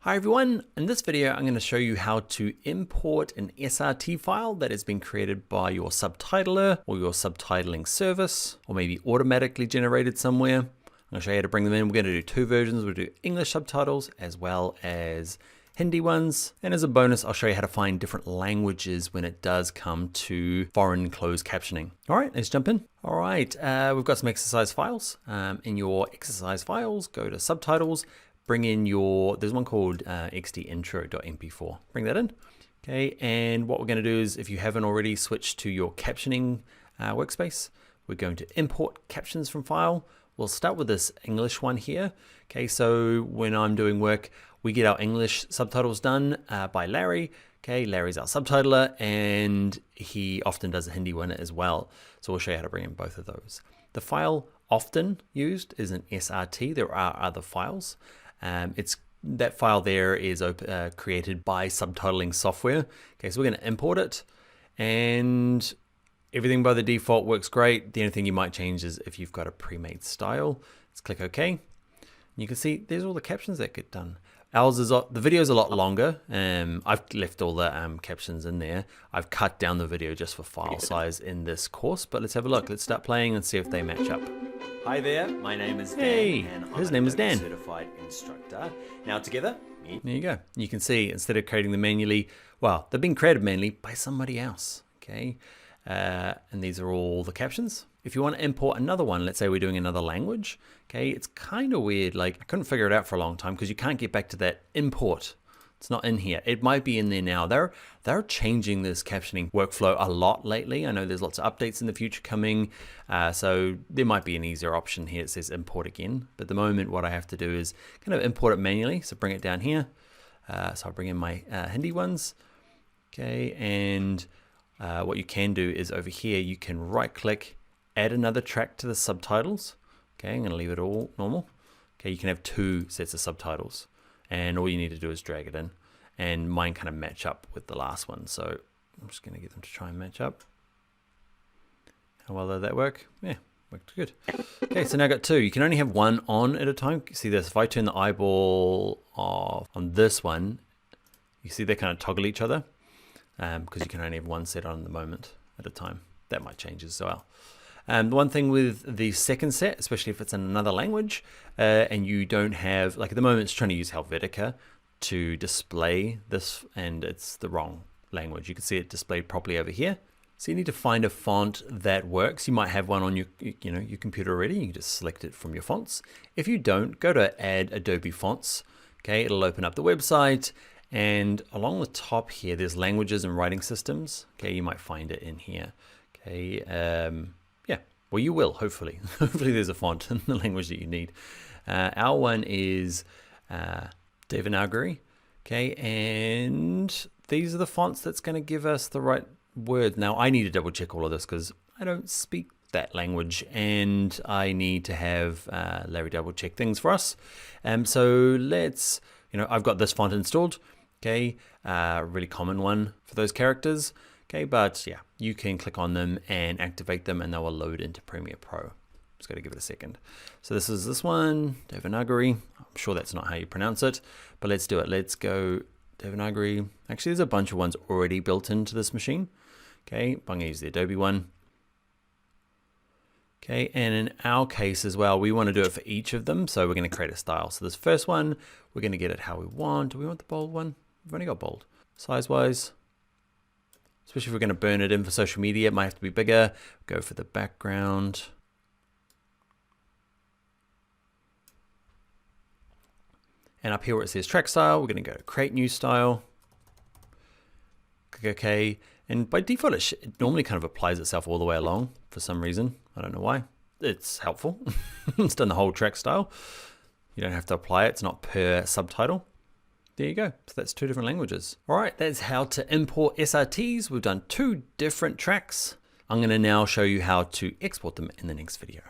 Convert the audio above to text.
Hi everyone, in this video I'm going to show you how to import an SRT file that has been created by your subtitler or your subtitling service, or maybe automatically generated somewhere. I'm going to show you how to bring them in. We're going to do two versions. We'll do English subtitles as well as Hindi ones. And as a bonus, I'll show you how to find different languages when it does come to foreign closed captioning. All right, let's jump in. All right, we've got some exercise files. In your exercise files, go to subtitles. Bring in your, there's one called xdintro.mp4. Bring that in. Okay, and what we're going to do is, if you haven't already switched to your captioning workspace, we're going to import captions from file. We'll start with this English one here. Okay, so when I'm doing work, we get our English subtitles done by Larry. Okay, Larry's our subtitler, and he often does a Hindi one as well. So we'll show you how to bring in both of those. The file often used is an SRT. There are other files. That file there is created by subtitling software. Okay, so we're going to import it, and everything by the default works great. The only thing you might change is if you've got a pre-made style. Let's click OK. And you can see there's all the captions that get done. Ours is the video is a lot longer. I've left all the captions in there. I've cut down the video just for file size in this course, but let's have a look. Let's start playing and see if they match up. Hi there, my name is Dan. Hey, and his I'm name a is Dan. certified instructor. Now together, There you go. You can see instead of creating them manually, well, they've been created manually by somebody else. Okay, and these are all the captions. If you want to import another one, let's say we're doing another language, okay, it's kind of weird. Like, I couldn't figure it out for a long time because you can't get back to that import. It's not in here. It might be in there now. They're changing this captioning workflow a lot lately. I know there's lots of updates in the future coming, so there might be an easier option here. It says import again, but at the moment what I have to do is kind of import it manually. So bring it down here. So I'll bring in my Hindi ones. Okay, and what you can do is over here you can right click, add another track to the subtitles. Okay, I'm gonna leave it all normal. Okay, you can have two sets of subtitles, and all you need to do is drag it in, and mine kind of match up with the last one. So I'm just gonna get them to try and match up. How well did that work? Yeah, worked good. Okay, so now I've got two. You can only have one on at a time. See this, if I turn the eyeball off on this one, you see they kind of toggle each other, because you can only have one set on at the moment at a time. That might change as well. The one thing with the second set, especially if it's in another language, and you don't have, like at the moment it's trying to use Helvetica to display this, and it's the wrong language. You can see it displayed properly over here. So you need to find a font that works. You might have one on your computer already. You can just select it from your fonts. If you don't, go to Add Adobe Fonts. Okay, it'll open up the website, and along the top here, there's languages and writing systems. Okay, you might find it in here. Okay, yeah, well you will, hopefully. Hopefully there's a font in the language that you need. Our one is Devanagari. Okay, and these are the fonts that's going to give us the right word. Now I need to double check all of this because I don't speak that language, and I need to have Larry double check things for us. So let's, I've got this font installed. Okay, really common one for those characters. Okay, but yeah, you can click on them and activate them, and they will load into Premiere Pro. Just got to give it a second. So this is this one, Devanagari. I'm sure that's not how you pronounce it, but let's do it. Let's go Devanagari. Actually, there's a bunch of ones already built into this machine. Okay, I'm going to use the Adobe one. Okay, and in our case as well, we want to do it for each of them. So we're going to create a style. So this first one, we're going to get it how we want. Do we want the bold one? We've only got bold. Size-wise, especially if we're going to burn it in for social media, it might have to be bigger. Go for the background. And up here where it says track style, we're going to go to create new style. Click OK. And by default, it normally kind of applies itself all the way along for some reason. I don't know why. It's helpful. It's done the whole track style. You don't have to apply it. It's not per subtitle. There you go. So that's two different languages. All right, that's how to import SRTs. We've done two different tracks. I'm going to now show you how to export them in the next video.